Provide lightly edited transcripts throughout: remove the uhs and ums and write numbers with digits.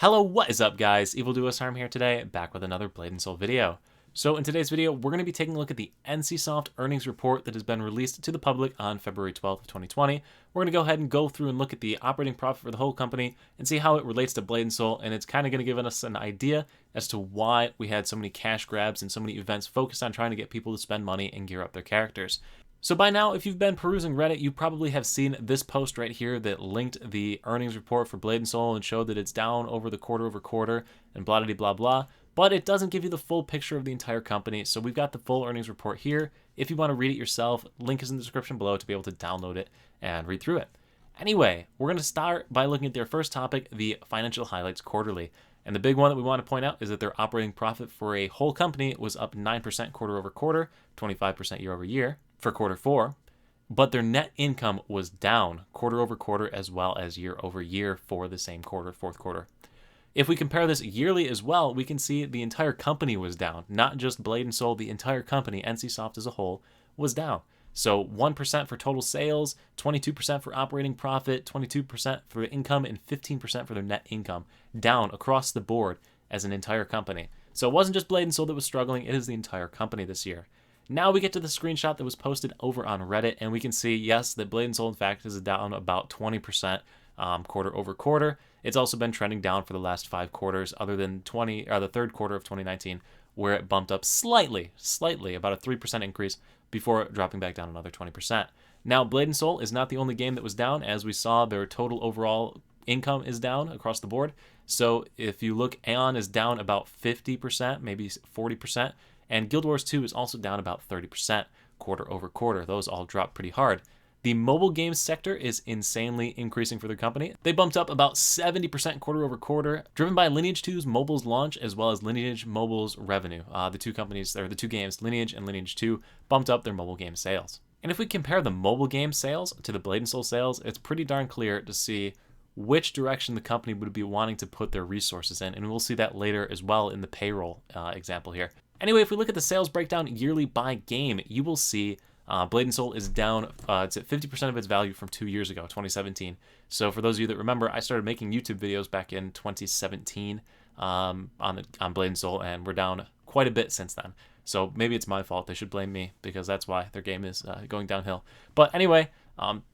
Hello, what is up guys? Evildoers here today, back with another Blade and Soul video. So in today's video, we're going to be taking a look at the NCSoft earnings report that has been released to the public on February 12th of 2020. We're going to go ahead and go through and look at the operating profit for the whole company and see how it relates to Blade and Soul, and it's kind of going to give us an idea as to why we had so many cash grabs and so many events focused on trying to get people to spend money and gear up their characters. So by now, if you've been perusing Reddit, you probably have seen this post right here that linked the earnings report for Blade and Soul and showed that it's down over the quarter over quarter and blah blah blah blah. But it doesn't give you the full picture of the entire company. So we've got the full earnings report here. If you want to read it yourself, link is in the description below to be able to download it and read through it. Anyway, we're going to start by looking at their first topic, the financial highlights quarterly. And the big one that we want to point out is that their operating profit for a whole company was up 9% quarter over quarter, 25% year over year for quarter four, but their net income was down quarter over quarter as well as year over year for the same quarter, fourth quarter. If we compare this yearly as well, we can see the entire company was down, not just Blade and Soul, the entire company, NCSoft as a whole, was down. So 1% for total sales, 22% for operating profit, 22% for income, and 15% for their net income, down across the board as an entire company. So it wasn't just Blade and Soul that was struggling, it is the entire company this year. Now we get to the screenshot that was posted over on Reddit, and we can see, yes, that Blade and Soul, in fact, is down about 20% quarter over quarter. It's also been trending down for the last 5 quarters, other than the third quarter of 2019, where it bumped up slightly, about a 3% increase before dropping back down another 20%. Now, Blade and Soul is not the only game that was down. As we saw, their total overall income is down across the board. So if you look, Aeon is down about 50%, maybe 40%. And Guild Wars 2 is also down about 30% quarter over quarter. Those all dropped pretty hard. The mobile games sector is insanely increasing for the company. They bumped up about 70% quarter over quarter, driven by Lineage 2's mobile's launch as well as Lineage Mobile's revenue. The two games, Lineage and Lineage 2, bumped up their mobile game sales. And if we compare the mobile game sales to the Blade and Soul sales, it's pretty darn clear to see which direction the company would be wanting to put their resources in. And we'll see that later as well in the payroll example here. Anyway, if we look at the sales breakdown yearly by game, you will see Blade and Soul is down. It's at 50% of its value from 2 years ago, 2017. So for those of you that remember, I started making YouTube videos back in 2017 on Blade and Soul, and we're down quite a bit since then. So maybe it's my fault. They should blame me because that's why their game is going downhill. But anyway,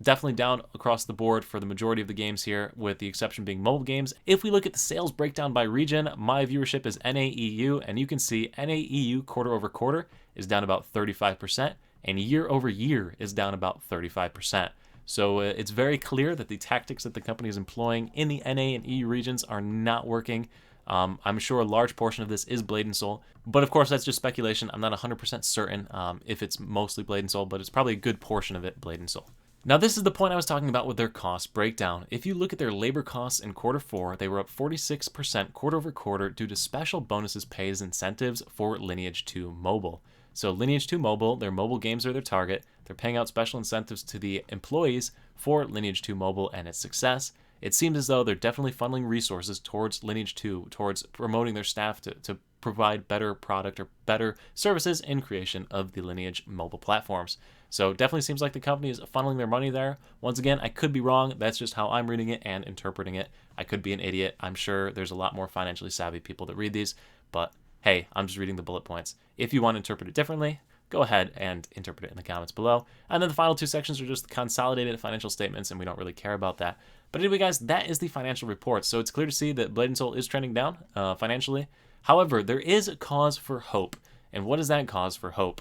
definitely down across the board for the majority of the games here, with the exception being mobile games. If we look at the sales breakdown by region, my viewership is NAEU, and you can see NAEU quarter over quarter is down about 35%, and year over year is down about 35%. So it's very clear that the tactics that the company is employing in the NA and EU regions are not working. I'm sure a large portion of this is Blade and Soul, but of course that's just speculation. I'm not 100% certain if it's mostly Blade and Soul, but it's probably a good portion of it Blade and Soul. Now this is the point I was talking about with their cost breakdown. If you look at their labor costs in quarter four, they were up 46% quarter over quarter due to special bonuses paid as incentives for Lineage 2 Mobile. So Lineage 2 Mobile, their mobile games are their target. They're paying out special incentives to the employees for Lineage 2 Mobile and its success. It seems as though they're definitely funneling resources towards Lineage 2, towards promoting their staff to provide better product or better services in creation of the Lineage mobile platforms. So definitely seems like the company is funneling their money there. Once again, I could be wrong. That's just how I'm reading it and interpreting it. I could be an idiot. I'm sure there's a lot more financially savvy people that read these, but hey, I'm just reading the bullet points. If you want to interpret it differently, go ahead and interpret it in the comments below. And then the final 2 sections are just the consolidated financial statements, and we don't really care about that. But anyway, guys, that is the financial report. So it's clear to see that Blade and Soul is trending down financially. However, there is a cause for hope. And what is that cause for hope?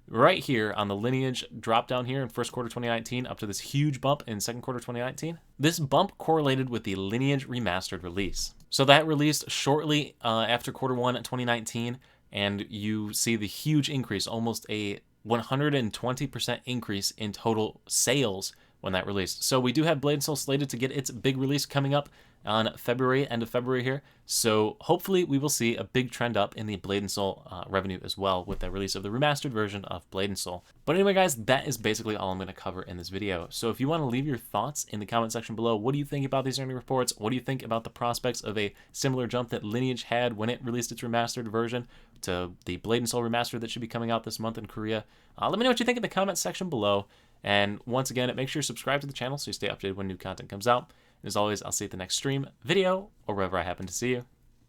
Right here on the Lineage drop down here in first quarter 2019 up to this huge bump in second quarter 2019. This bump correlated with the Lineage Remastered release. So that released shortly after quarter 1 2019, and you see the huge increase, almost a 120% increase in total sales when that released. So we do have Blade and Soul slated to get its big release coming up on end of February here. So hopefully we will see a big trend up in the Blade and Soul revenue as well with the release of the remastered version of Blade and Soul. But anyway, guys, that is basically all I'm going to cover in this video. So if you want to leave your thoughts in the comment section below, what do you think about these earnings reports? What do you think about the prospects of a similar jump that Lineage had when it released its remastered version to the Blade and Soul remaster that should be coming out this month in Korea? Let me know what you think in the comment section below. And once again, make sure you subscribe to the channel so you stay updated when new content comes out. As always, I'll see you at the next stream, video, or wherever I happen to see you.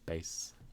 Peace.